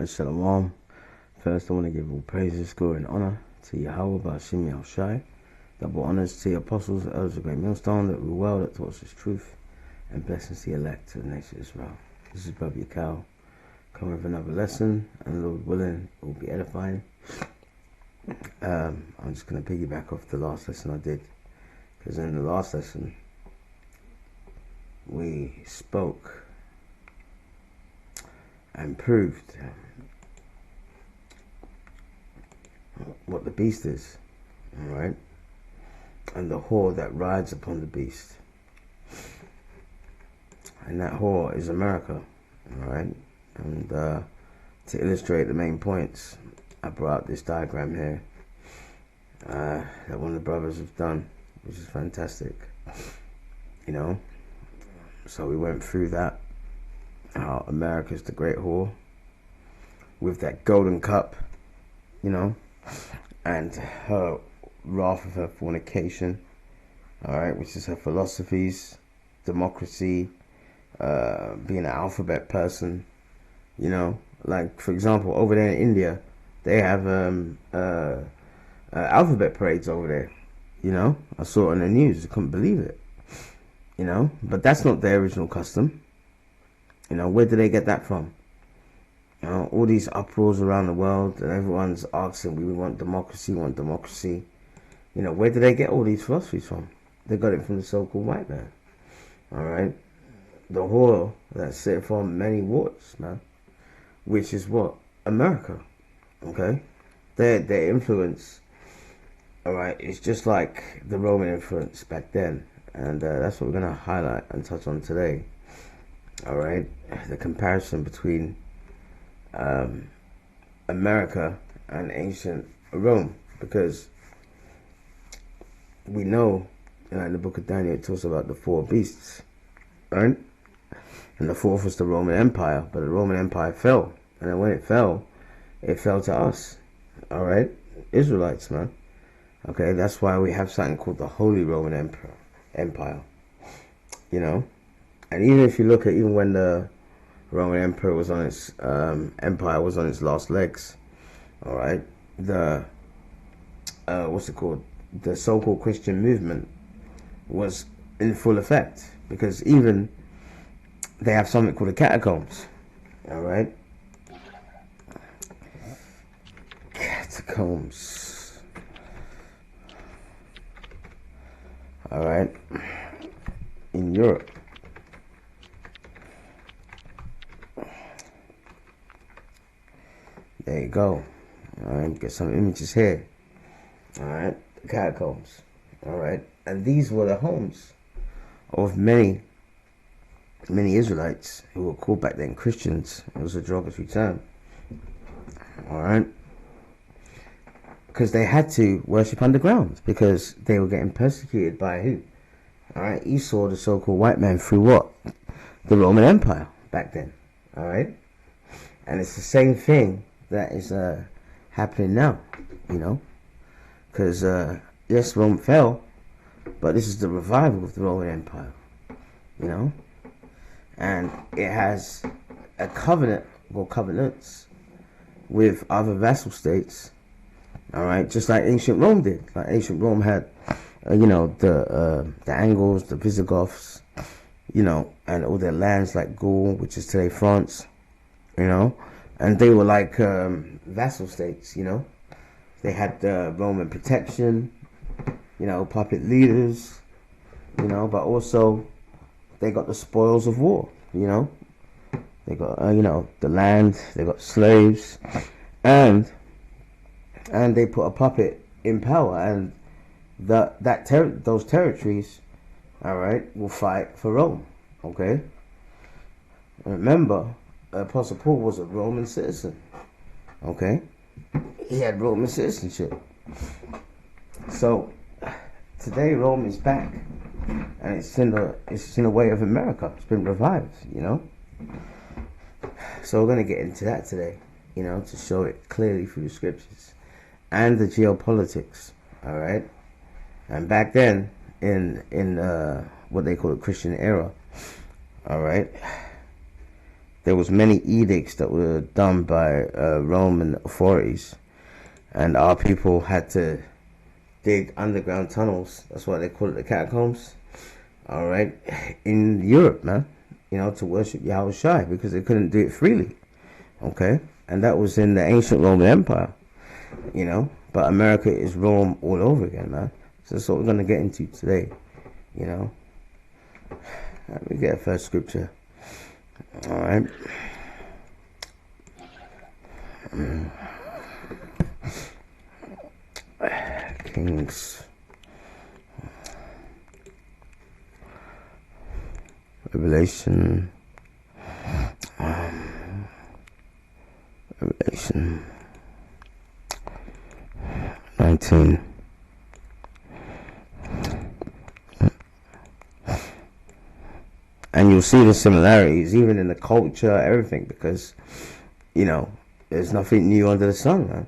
Shalom. First, I want to give all praises, glory, and honor to Yahweh, Ba'ashim Yahushai. Double honors to the apostles, the elders of the great millstone that rule well, that taught us his truth, and blessings to the elect, to the nation of Israel. This is Brother Yakal, coming with another lesson, and Lord willing, it will be edifying. I'm just going to piggyback off the last lesson I did, because in the last lesson, we spoke and proved what the beast is, alright, and the whore that rides upon the beast, and that whore is America, alright. And to illustrate the main points, I brought out this diagram here that one of the brothers have done, which is fantastic, you know. So we went through that, how America's the great whore with that golden cup, you know, and her wrath of her fornication, alright, which is her philosophies, democracy, being an alphabet person, you know. Like, for example, over there in India, they have alphabet parades over there, you know. I saw it on the news, I couldn't believe it, you know. But that's not their original custom, you know. Where did they get that from? You know, all these uproars around the world, and everyone's asking, we want democracy, we want democracy. You know, where did they get all these philosophies from? They got it from the so-called white man. Alright? The whore that's sitting from many waters, man. Which is what? America. Okay? Their influence, alright, is just like the Roman influence back then. And that's what we're going to highlight and touch on today. Alright? The comparison between America and ancient Rome, because we know, you know, in the book of Daniel it talks about the four beasts, right? And the fourth was the Roman Empire, but the Roman Empire fell, and then when it fell to us, all right, Israelites, man. Okay, that's why we have something called the Holy Roman Empire, you know. And even if you look at even when the Roman Empire was on its last legs, all right, the what's it called? The so-called Christian movement was in full effect, because even they have something called the catacombs, all right, catacombs, all right, in Europe. There you go. Alright, get some images here. Alright, the catacombs. Alright, and these were the homes of many Israelites who were called back then Christians. It was a derogatory term. Alright, because they had to worship underground, because they were getting persecuted by who? Alright, Esau, the so-called white man, through what? The Roman Empire back then. Alright, and it's the same thing that is happening now, you know, because yes, Rome fell, but this is the revival of the Roman Empire, you know, and it has a covenant or covenants with other vassal states, all right, just like ancient Rome did. Like ancient Rome had, you know, the Angles, the Visigoths, you know, and all their lands like Gaul, which is today France, you know. And they were like vassal states, you know. They had Roman protection, you know, puppet leaders, you know, but also they got the spoils of war, you know. They got, you know, the land, they got slaves, and they put a puppet in power, and those territories, all right, will fight for Rome, okay. And remember, Apostle Paul was a Roman citizen, okay? He had Roman citizenship. So today Rome is back, and it's in the way of America. It's been revived, you know. So we're gonna get into that today, you know, to show it clearly through the scriptures and the geopolitics. All right. And back then, in what they call the Christian era, all right, there was many edicts that were done by Roman authorities, and our people had to dig underground tunnels. That's why they call it the catacombs. All right, in Europe, man, to worship Yahweh Shai, because they couldn't do it freely. Okay, and that was in the ancient Roman Empire. But America is Rome all over again, man. So that's what we're gonna get into today. Let me get a first scripture. All right. Kings. Revelation 19. And you'll see the similarities even in the culture, everything, because there's nothing new under the sun, man.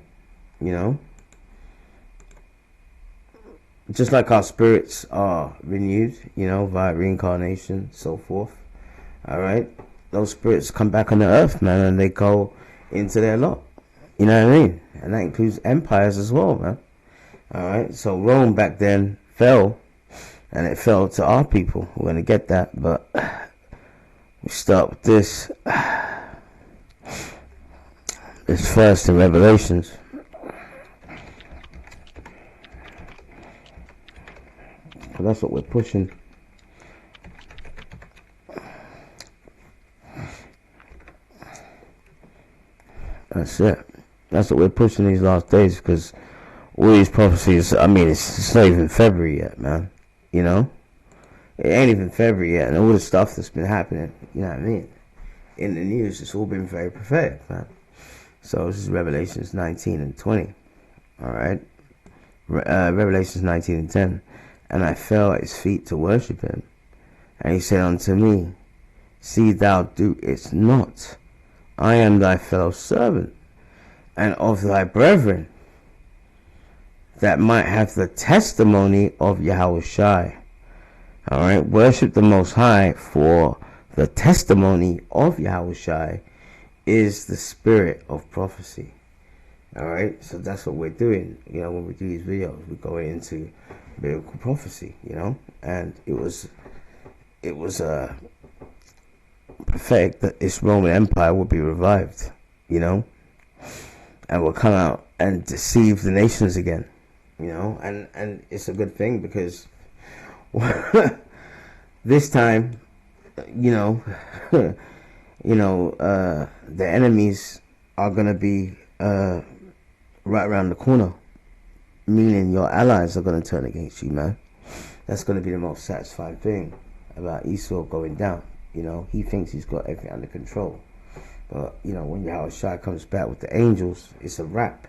Just like our spirits are renewed, via reincarnation, so forth. All right, those spirits come back on the earth, man, and they go into their lot. You know what I mean? And that includes empires as well, man. All right, so Rome back then fell, and it fell to our people. We're gonna get that, but we start with this. It's first in Revelations. So that's what we're pushing. That's it. That's what we're pushing these last days, because all these prophecies, it's not even February yet, man. It ain't even February yet, and all the stuff that's been happening, you know what I mean? In the news, it's all been very prophetic, man. So this is Revelations 19 and 20. All right. Revelations 19 and 10. And I fell at his feet to worship him. And he said unto me, see thou do it not. I am thy fellow servant, and of thy brethren, that might have the testimony of Yahweh Shai. All right, worship the Most High, for the testimony of Yahweh Shai is the spirit of prophecy. All right, so that's what we're doing. When we do these videos, we're going into biblical prophecy. And it was prophetic that this Roman Empire would be revived. And will come out and deceive the nations again. And it's a good thing, because this time, the enemies are gonna be right around the corner, meaning your allies are gonna turn against you, man. That's gonna be the most satisfying thing about Esau going down. He thinks he's got everything under control, but when Yahweh Shai comes back with the angels, it's a wrap.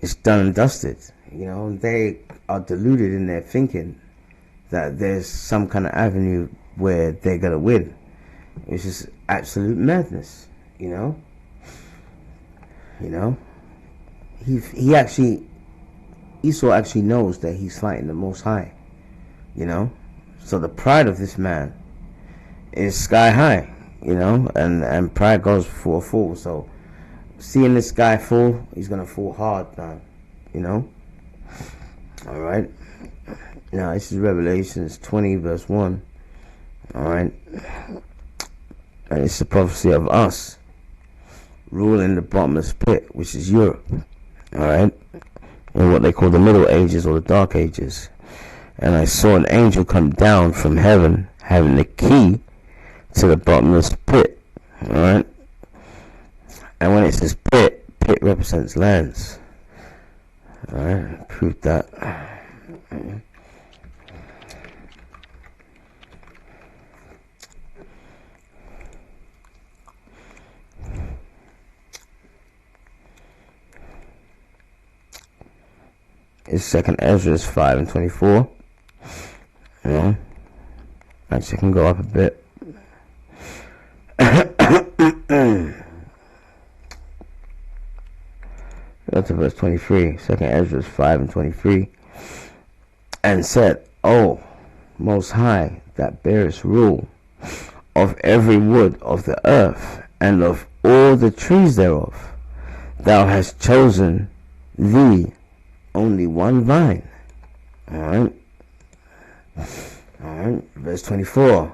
It's done and dusted. They are deluded in their thinking that there's some kind of avenue where they're gonna win. It's just absolute madness. Esau actually knows that he's fighting the Most High. So the pride of this man is sky high. And pride goes before a fall. So seeing this guy fall, he's gonna fall hard, man. All right. Now this is Revelations 20 verse 1. All right. And it's the prophecy of us ruling the bottomless pit, which is Europe. All right. In what they call the Middle Ages or the Dark Ages. And I saw an angel come down from heaven, having the key to the bottomless pit. All right. And when it says pit, pit represents lands. All right, prove that. It's 2nd Ezra 5 and 24. Actually, I can go up a bit. Go to verse 23. 2nd Ezra 5 and 23. And said, O Most High, that bearest rule of every wood of the earth, and of all the trees thereof, thou hast chosen thee only one vine. Alright. Verse 24.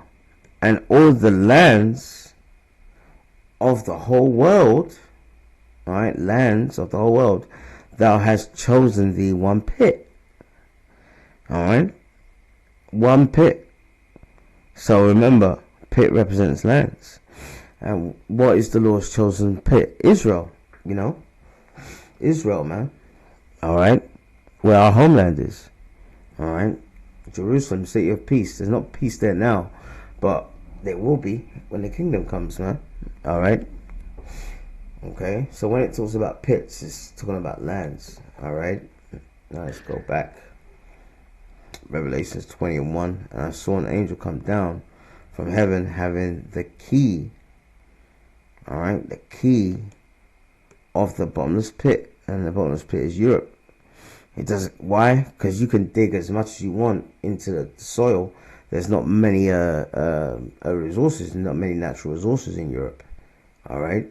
And all the lands of the whole world, alright, lands of the whole world, thou hast chosen thee one pit. Alright? One pit. So remember, pit represents lands. And what is the Lord's chosen pit? Israel, Israel, man. Alright? Where our homeland is. Alright? Jerusalem, city of peace. There's not peace there now, but there will be when the kingdom comes, man. Alright? Okay? So when it talks about pits, it's talking about lands. Alright? Now let's go back. Revelations 20:1. And I saw an angel come down from heaven having the key. Alright? The key of the bottomless pit. And the bottomless pit is Europe. It doesn't. Why? Because you can dig as much as you want into the soil. There's not many resources, not many natural resources in Europe. All right.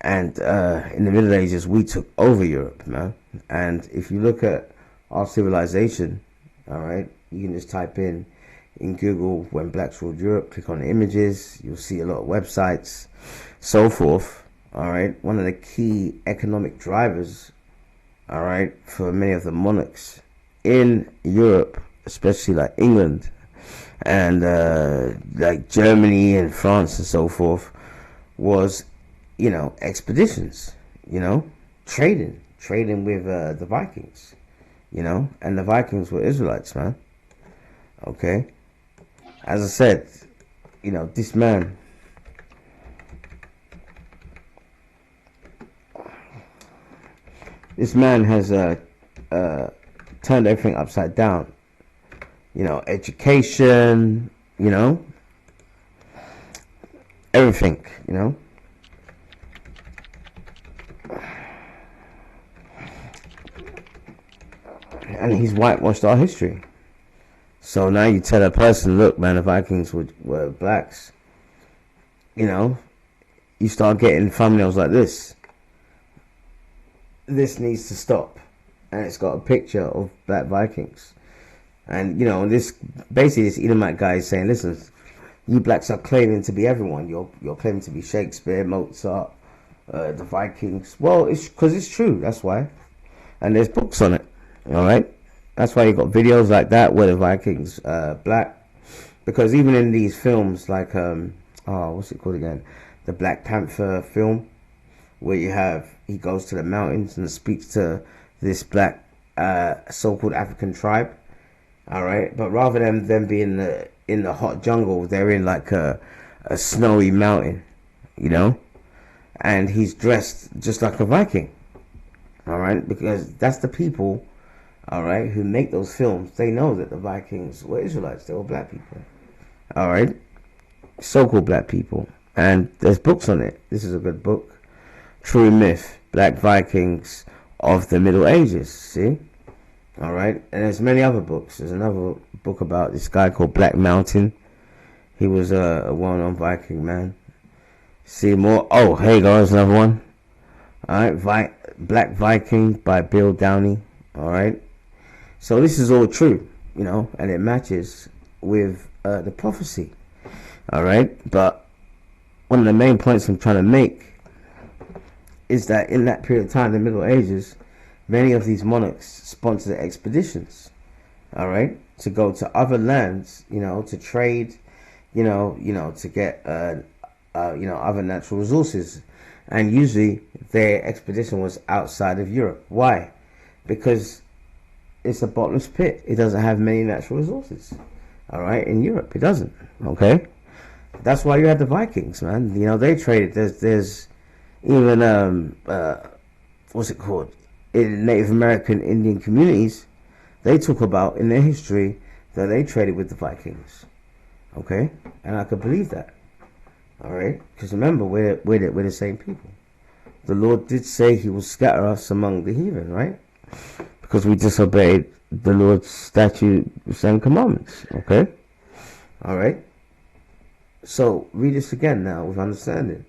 And in the Middle Ages, we took over Europe, man. And if you look at our civilization, all right, you can just type in Google "when blacks ruled Europe." Click on the images. You'll see a lot of websites, so forth. All right. One of the key economic drivers, all right, for many of the monarchs in Europe, especially like England and like Germany and France and so forth, was, expeditions, trading with the Vikings, and the Vikings were Israelites, man. Okay. As I said, this man, has turned everything upside down. Education, everything, And he's whitewashed our history. So now you tell a person, look, man, the Vikings were blacks. You start getting thumbnails like this. This needs to stop. And it's got a picture of black Vikings. And, this Edomite guy is saying, listen, you blacks are claiming to be everyone. You're claiming to be Shakespeare, Mozart, the Vikings. Well, it's because it's true. That's why. And there's books on it. All right. That's why you got videos like that where the Vikings black. Because even in these films like what's it called again? The Black Panther film, where he goes to the mountains and speaks to this black so-called African tribe. All right. But rather than them being in the hot jungle, they're in like a snowy mountain, and he's dressed just like a Viking. All right. Because that's the people, all right, who make those films. They know that the Vikings were Israelites. They were black people. All right. So-called black people. And there's books on it. This is a good book. True Myth, Black Vikings of the Middle Ages. See? All right. And there's many other books. There's another book about this guy called Black Mountain. He was a well-known Viking, man. See more. Oh, here goes another one. All right. Black Viking by Bill Downey. All right. So this is all true, and it matches with the prophecy. All right. But one of the main points I'm trying to make is that in that period of time, the Middle Ages, many of these monarchs sponsored expeditions, all right, to go to other lands, to trade, to get, other natural resources. And usually their expedition was outside of Europe. Why? Because it's a bottomless pit. It doesn't have many natural resources, all right, in Europe. It doesn't, okay? That's why you had the Vikings, man. They traded. There's even, what's it called? In Native American Indian communities, they talk about in their history that they traded with the Vikings. Okay? And I could believe that. All right? Because remember, we're the same people. The Lord did say he will scatter us among the heathen, right? Because we disobeyed the Lord's statutes and commandments. Okay? All right? So read this again now with understanding.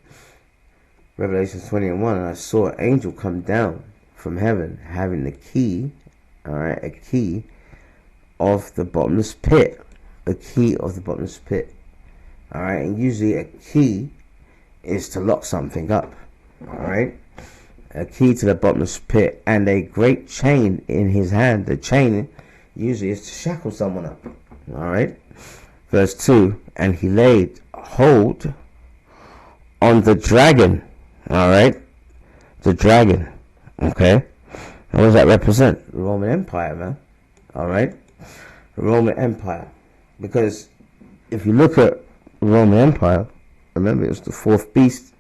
Revelation 20:1, and I saw an angel come down from heaven having the key, alright, a key of the bottomless pit. A key of the bottomless pit. Alright, and usually a key is to lock something up. Alright? A key to the bottomless pit and a great chain in his hand. The chain usually is to shackle someone up. Alright? Verse 2, and he laid hold on the dragon. Alright? The dragon. Okay? And what does that represent? The Roman Empire, man. Alright? The Roman Empire. Because if you look at the Roman Empire, remember it was the fourth beast,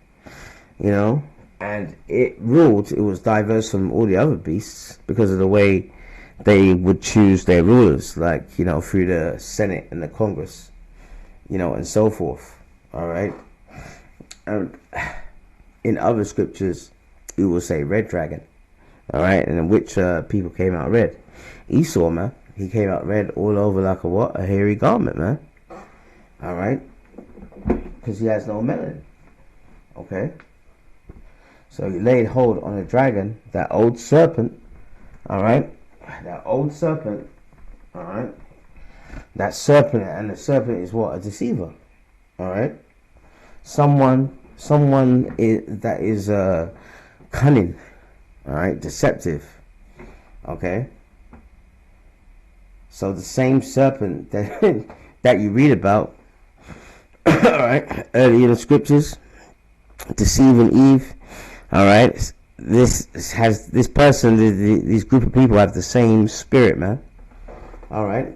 you know, and it ruled, it was diverse from all the other beasts because of the way they would choose their rulers, like, you know, through the Senate and the Congress, you know, and so forth. Alright? And in other scriptures, it will say red dragon. Alright? And in which people came out red. Esau, man. He came out red all over like a what? A hairy garment, man. Alright? Because he has no melanin. Okay? So he laid hold on a dragon, that old serpent. Alright? That old serpent. Alright? That serpent, and the serpent is what? A deceiver. Alright? Someone that is cunning. Alright? Deceptive. Okay? So the same serpent that that you read about, all right, early in the scriptures, deceiving Eve, all right. This person, these group of people have the same spirit, man. All right,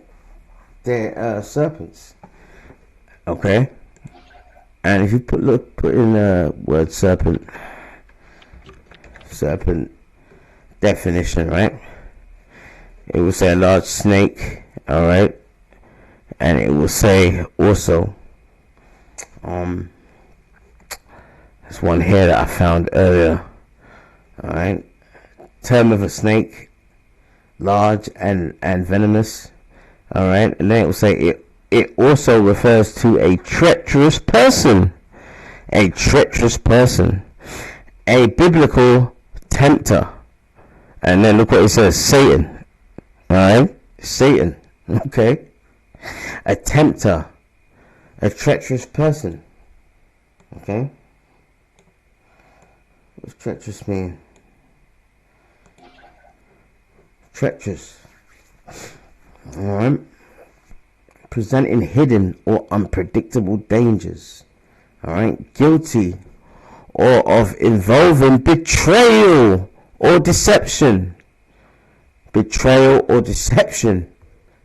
they're serpents. Okay, and if you put in the word serpent definition, right? It will say a large snake, alright, and it will say also, there's one here that I found earlier, alright, term of a snake, large and venomous, alright, and then it will say it also refers to a treacherous person, a biblical tempter, and then look what it says, Satan. Alright, Satan, okay, a tempter, a treacherous person, okay, what does treacherous mean? Treacherous, alright, presenting hidden or unpredictable dangers, alright, guilty or of involving betrayal or deception. Betrayal or deception.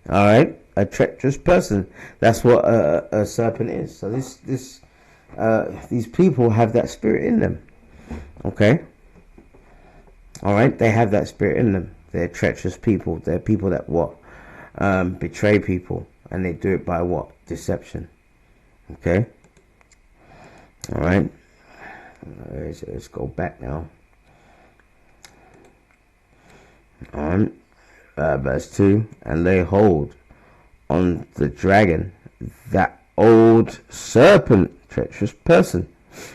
Alright? A treacherous person. That's what a serpent is. So these people have that spirit in them. Okay? Alright? They have that spirit in them. They're treacherous people. They're people that what? Betray people. And they do it by what? Deception. Okay? Alright? Let's go back now. On verse 2, and lay hold on the dragon, that old serpent, treacherous person,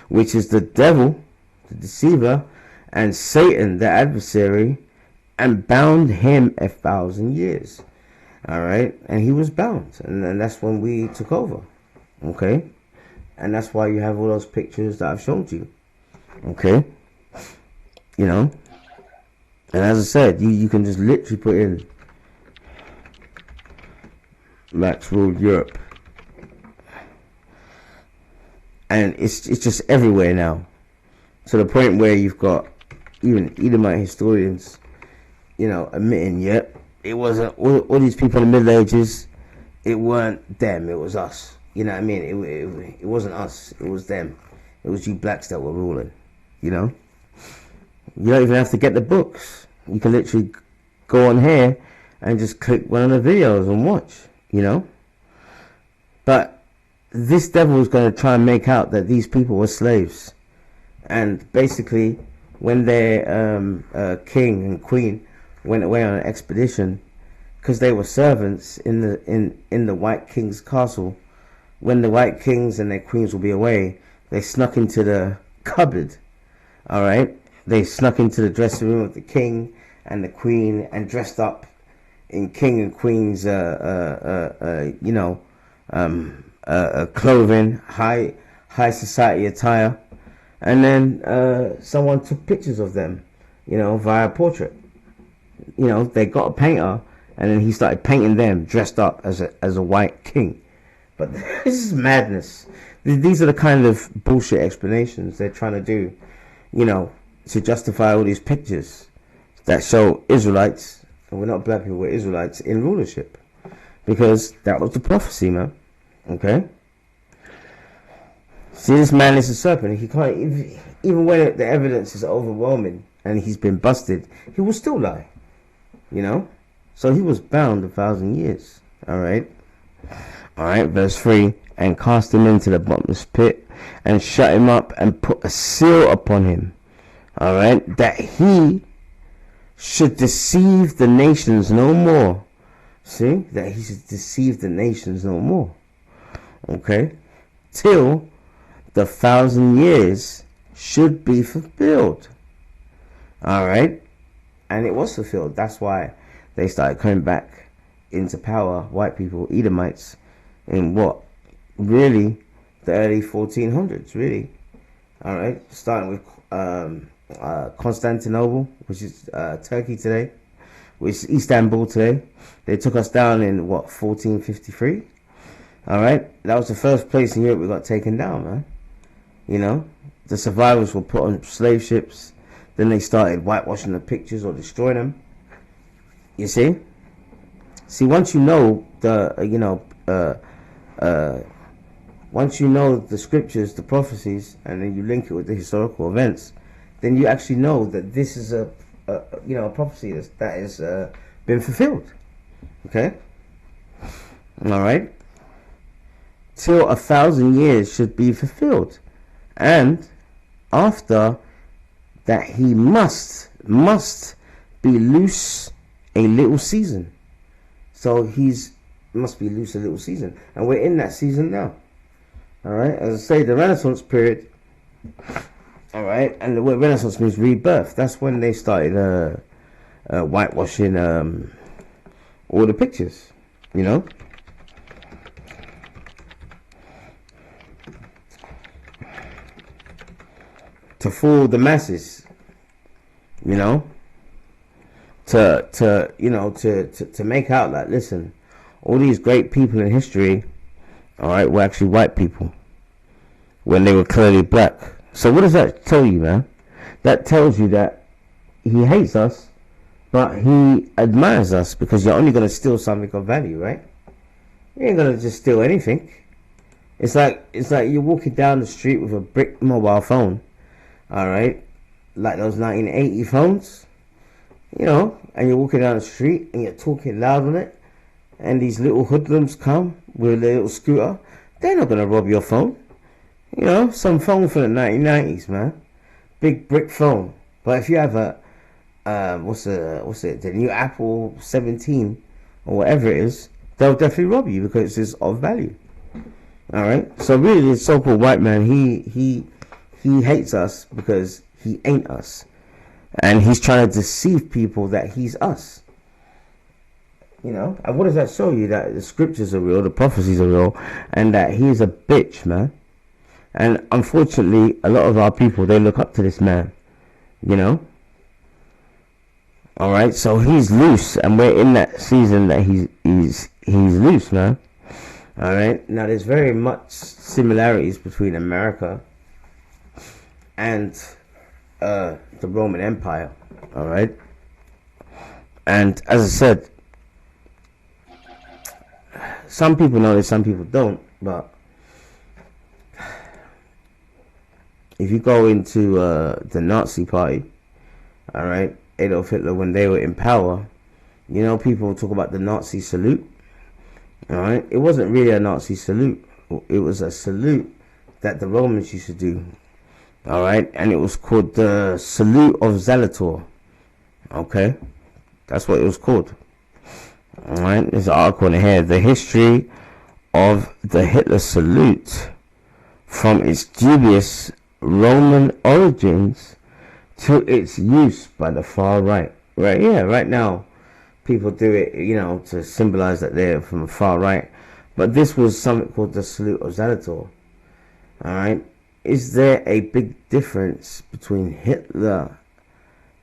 which is the devil, the deceiver, and Satan, the adversary, and bound him 1,000 years. Alright, and he was bound, and that's when we took over. Okay, and that's why you have all those pictures that I've shown you. Okay, you know. And as I said, you can just literally put in Max ruled Europe, and it's just everywhere now, to the point where you've got even Edomite historians, you know, admitting, yep, it wasn't all these people in the Middle Ages. It weren't them. It was us. You know what I mean? It wasn't us. It was them. It was you blacks that were ruling. You know. You don't even have to get the books. You can literally go on here and just click one of the videos and watch, you know. But this devil is going to try and make out that these people were slaves. And basically, when their king and queen went away on an expedition, because they were servants in the White King's castle, when the white kings and their queens will be away, they snuck into the cupboard. All right, they snuck into the dressing room of the king and the queen and dressed up in king and queen's, clothing, high society attire, and then someone took pictures of them, via portrait. They got a painter, and then he started painting them dressed up as a white king. But this is madness. These are the kind of bullshit explanations they're trying to do, to justify all these pictures that show Israelites, and we're not black people, we're Israelites, in rulership. Because that was the prophecy, man. Okay? See, this man is a serpent. He can't, even when the evidence is overwhelming and he's been busted, he will still lie. So he was bound 1,000 years. Alright, verse 3. And cast him into the bottomless pit, and shut him up, and put a seal upon him. Alright, that he should deceive the nations no more. See, that he should deceive the nations no more. Okay, till the 1,000 years should be fulfilled. Alright, and it was fulfilled. That's why they started coming back into power, white people, Edomites, in what? Really, the early 1400s, really. Alright, starting with Constantinople, which is Turkey today, which is Istanbul today. They took us down in, 1453? Alright, that was the first place in Europe we got taken down, man. The survivors were put on slave ships. Then they started whitewashing the pictures or destroying them. You see? See, once you know once you know the scriptures, the prophecies, and then you link it with the historical events, then you actually know that this is a prophecy that has been fulfilled. Okay? Alright? Till 1,000 years should be fulfilled. And after that he must be loose a little season. So must be loose a little season. And we're in that season now. Alright, as I say, the Renaissance period. Alright, and the word Renaissance means rebirth. That's when they started whitewashing all the pictures, to fool the masses, to make out like, listen, all these great people in history, alright, were actually white people when they were clearly black. So what does that tell you, man? That tells you that he hates us, but he admires us, because you're only going to steal something of value, right? You ain't going to just steal anything. It's like you're walking down the street with a brick mobile phone, alright, like those 1980 phones, and you're walking down the street and you're talking loud on it, and these little hoodlums come with a little scooter. They're not going to rob your phone. Some phone from the 1990s, man. Big brick phone. But if you have the new Apple 17 or whatever it is, they'll definitely rob you because it's of value. Alright? So really, this so-called white man, he hates us because he ain't us. And he's trying to deceive people that he's us. And what does that show you? That the scriptures are real, the prophecies are real, and that he's a bitch, man. And unfortunately, a lot of our people, they look up to this man, Alright, so he's loose, and we're in that season that he's loose, man. Alright, now there's very much similarities between America and the Roman Empire. Alright, and as I said, some people know this, some people don't, but if you go into the Nazi party, alright, Adolf Hitler, when they were in power, people talk about the Nazi salute. Alright, it wasn't really a Nazi salute. It was a salute that the Romans used to do. Alright, and it was called the Salute of Zalator. Okay, that's what it was called. Alright, there's an article in here, the history of the Hitler salute from its dubious Roman origins to its use by the far right. Right, yeah, right now people do it, to symbolize that they're from the far right. But this was something called the salute of Zalator. Alright? Is there a big difference between the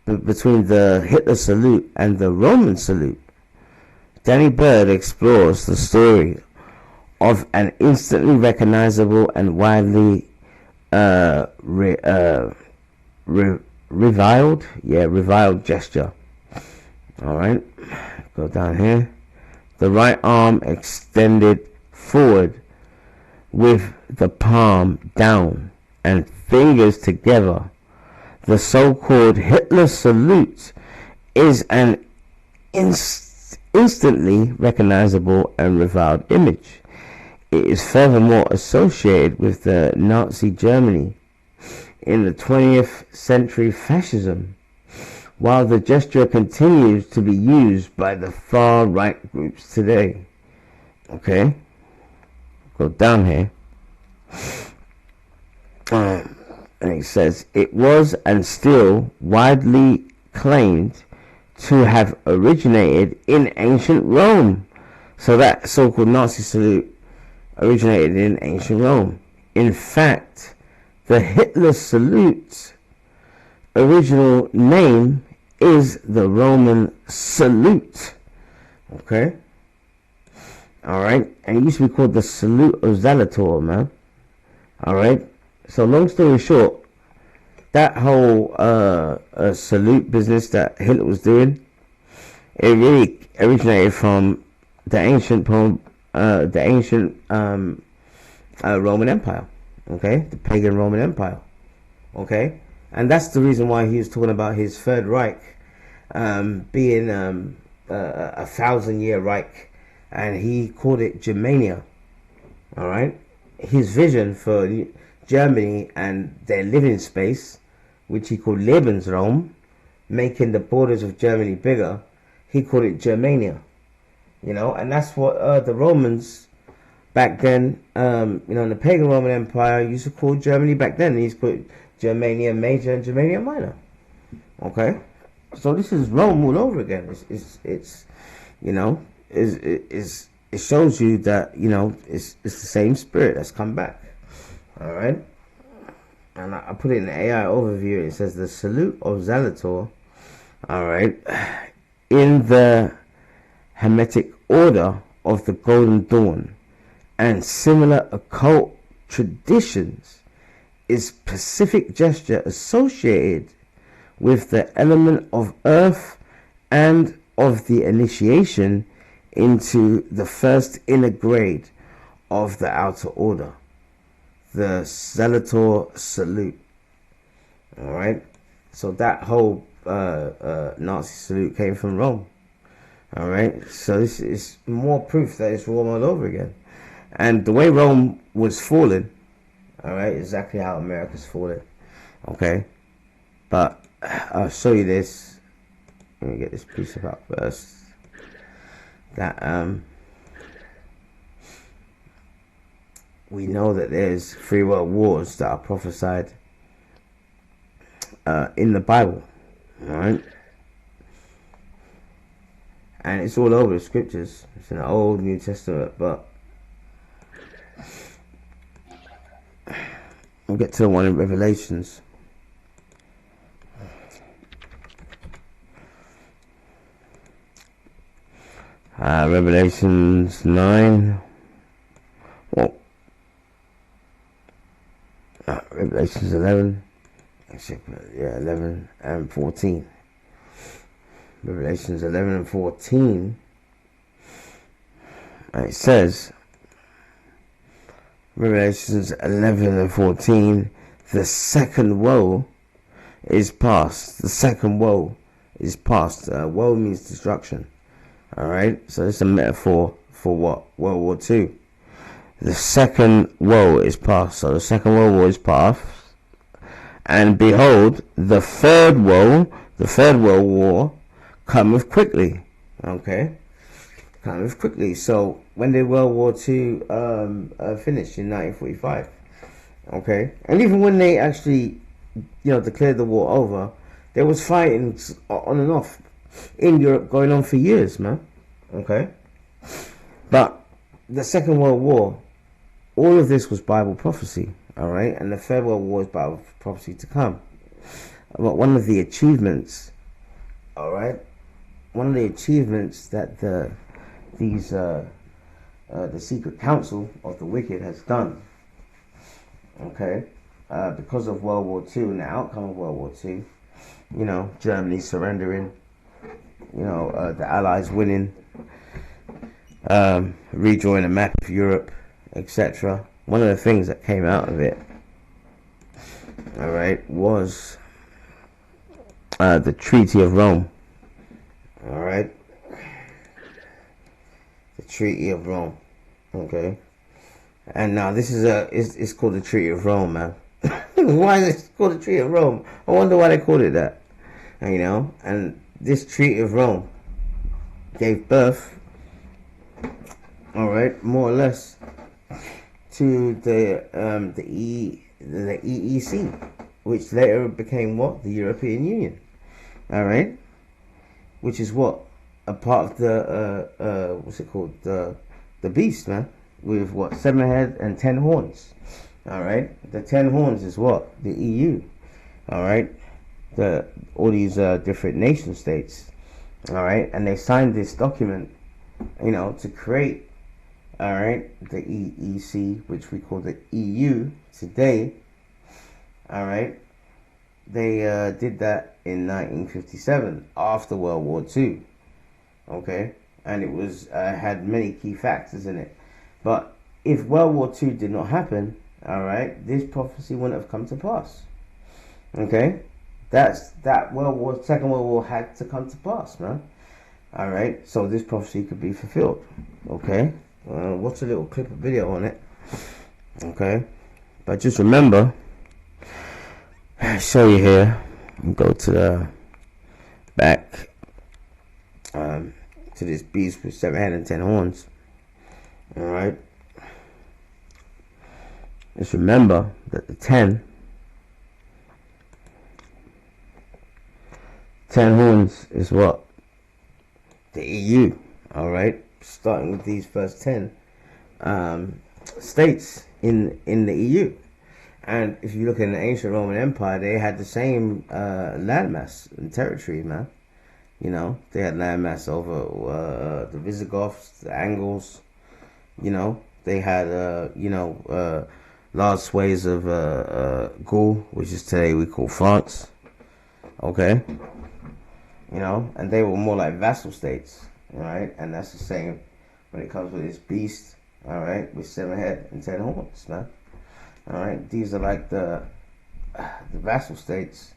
Hitler salute and the Roman salute? Danny Bird explores the story of an instantly recognizable and widely reviled gesture. Alright, go down here. The right arm extended forward with the palm down and fingers together. The so-called Hitler salute is an instantly recognizable and reviled image. It is furthermore associated with the Nazi Germany in the 20th century fascism, while the gesture continues to be used by the far right groups today. Okay, go down here. And it says, it was and still widely claimed to have originated in ancient Rome. So that so-called Nazi salute originated in ancient Rome. In fact, the Hitler salute's original name is the Roman salute. Okay? Alright? And it used to be called the salute of Zalator, man. Alright? So long story short, that whole salute business that Hitler was doing, it really originated from the ancient Roman Empire. Okay? The pagan Roman Empire. Okay? And that's the reason why he was talking about his Third Reich being a 1,000-year Reich, and he called it Germania. Alright? His vision for Germany and their living space, which he called Lebensraum, making the borders of Germany bigger, he called it Germania. And that's what the Romans back then, in the pagan Roman Empire, used to call Germany back then. He used to put Germania Major and Germania Minor. Okay, so this is Rome all over again. It shows you that it's the same spirit that's come back. All right, and I put it in the AI overview. It says the salute of Zalator. All right, in the Hermetic order of the Golden Dawn and similar occult traditions, is specific gesture associated with the element of earth and of the initiation into the first inner grade of the outer order, the Zalator salute. Alright, so that whole Nazi salute came from Rome. Alright, so this is more proof that it's Rome all over again. And the way Rome was falling, alright, exactly how America's falling. Okay, but I'll show you this. Let me get this piece up first. That we know that there's 3 world wars that are prophesied in the Bible, alright? And it's all over the scriptures. It's in the Old New Testament, but we'll get to the one in Revelations. Revelations 9. Well, Revelations 11. Actually, yeah, 11 and 14. Revelations 11 and 14. It says, Revelations 11 and 14, the second woe is past. The second woe is past. Woe means destruction. Alright, so it's a metaphor for what? World War II. The second woe is past. So the second World War is past. And behold, the third woe, the third World War, cometh quickly. Okay. kind of quickly. So when did World War II finish in 1945? Okay, and even when they actually, declared the war over, there was fighting on and off in Europe going on for years, man. Okay, but the Second World War, all of this was Bible prophecy. All right, and the Third World War is Bible prophecy to come. But one of the achievements, all right, one of the achievements that the secret council of the wicked has done, okay, because of World War II and the outcome of World War II, Germany surrendering, the Allies winning, redrawing a map of Europe, etc. One of the things that came out of it, all right, was the Treaty of Rome. All right, the Treaty of Rome. Okay, and now this is it's called the Treaty of Rome, man. Why is it called the Treaty of Rome? I wonder why they called it that. And this Treaty of Rome gave birth, all right, more or less, to the EEC, which later became what? The European Union. All right, which is what? A part of the what's it called? The beast, man, with what? 7 heads and 10 horns. All right, the 10 horns is what? The EU. All right, all these different nation states. All right, and they signed this document, to create, all right, the EEC, which we call the EU today. All right, they did that in 1957 after World War II. Okay, and it was had many key factors in it. But if World War II did not happen, all right, this prophecy wouldn't have come to pass. Okay, that Second World War had to come to pass, man. All right, so this prophecy could be fulfilled. Okay, watch a little clip of video on it. Okay, but just remember, I'll show you here. Go to the back. To this beast with 7 heads and 10 horns. All right. Just remember that the 10 horns is what? The EU. All right. Starting with these first 10 states in the EU. And if you look in the ancient Roman Empire, they had the same landmass and territory, man. They had landmass over the Visigoths, the Angles. They had large swathes of Gaul, which is today we call France. Okay, and they were more like vassal states. All right, and that's the same when it comes with this beast. All right, with 7 heads and 10 horns, man. All right, these are like the vassal states.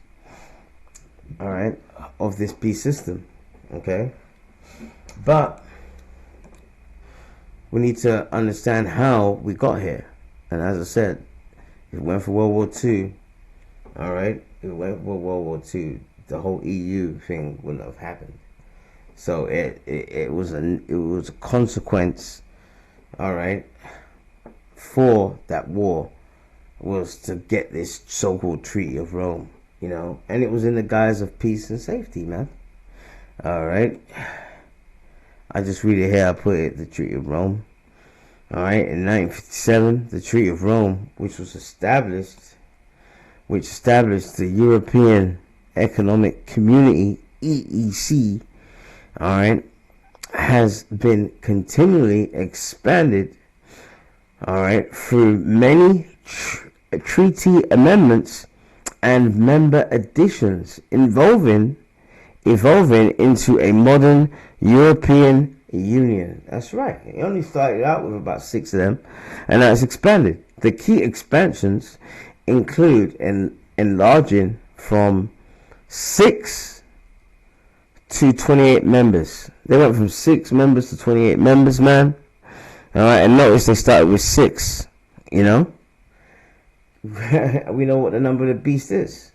All right, of this beast system. Okay, but we need to understand how we got here. And as I said, if it went for World War II, all right, if it went for World War II, the whole EU thing wouldn't have happened. So it was a consequence, all right, for that war, was to get this so-called Treaty of Rome. And it was in the guise of peace and safety, man. All right. I just read it here. I put it, the Treaty of Rome. All right. In 1957, the Treaty of Rome, which established the European Economic Community, EEC, all right, has been continually expanded, all right, through many treaty amendments and member additions, evolving into a modern European Union. That's right. It only started out with about 6 of them, and now it's expanded. The key expansions include enlarging from 6 to 28 members. They went from 6 members to 28 members, man. All right, and notice they started with 6. We know what the number of the beast is.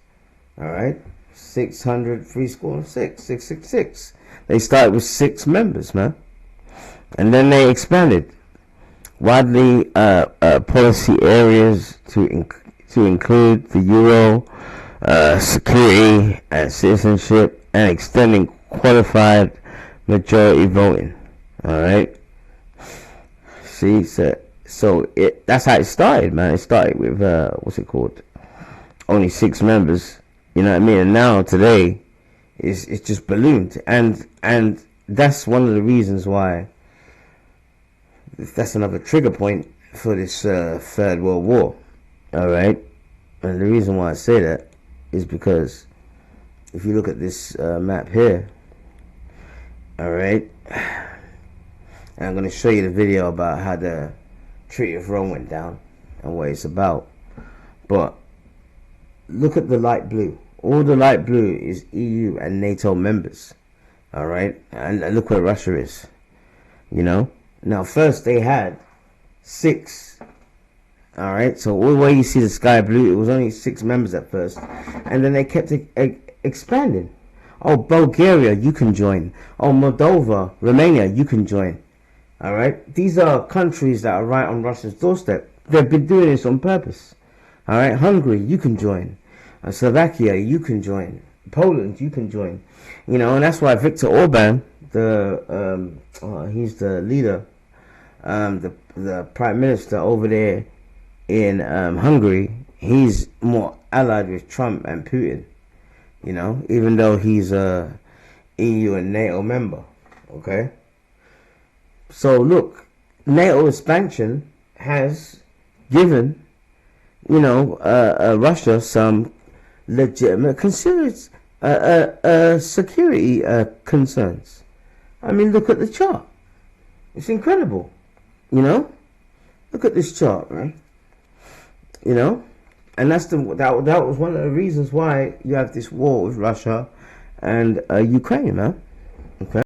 All right, 600, 666. They started with 6 members, man. And then they expanded widely policy areas to include the euro, security and citizenship, and extending qualified majority voting. All right. See, so that's how it started, man. It started with what's it called? Only 6 members. You know what I mean? And now today, it's just ballooned, and that's one of the reasons why. That's another trigger point for this Third World War. All right, and the reason why I say that is because if you look at this map here, all right, and I'm going to show you the video about how the Treaty of Rome went down and what it's about. But look at the light blue. All the light blue is EU and NATO members. All right, and look where Russia is. You know. Now, first they had 6. All right, so all the way you see the sky blue, it was only 6 members at first, and then they kept expanding. Oh, Bulgaria, you can join. Oh, Moldova, Romania, you can join. All right, these are countries that are right on Russia's doorstep. They've been doing this on purpose. All right, Hungary, you can join. Slovakia, you can join. Poland, you can join. You know, and that's why Viktor Orban, he's the leader, the prime minister over there in Hungary. He's more allied with Trump and Putin. You know, even though he's a EU and NATO member. Okay. So look, NATO expansion has given, you know, Russia some legitimate security concerns. I mean, look at the chart. It's incredible. You know, look at this chart, right? You know, and that was one of the reasons why you have this war with Russia and Ukraine, man.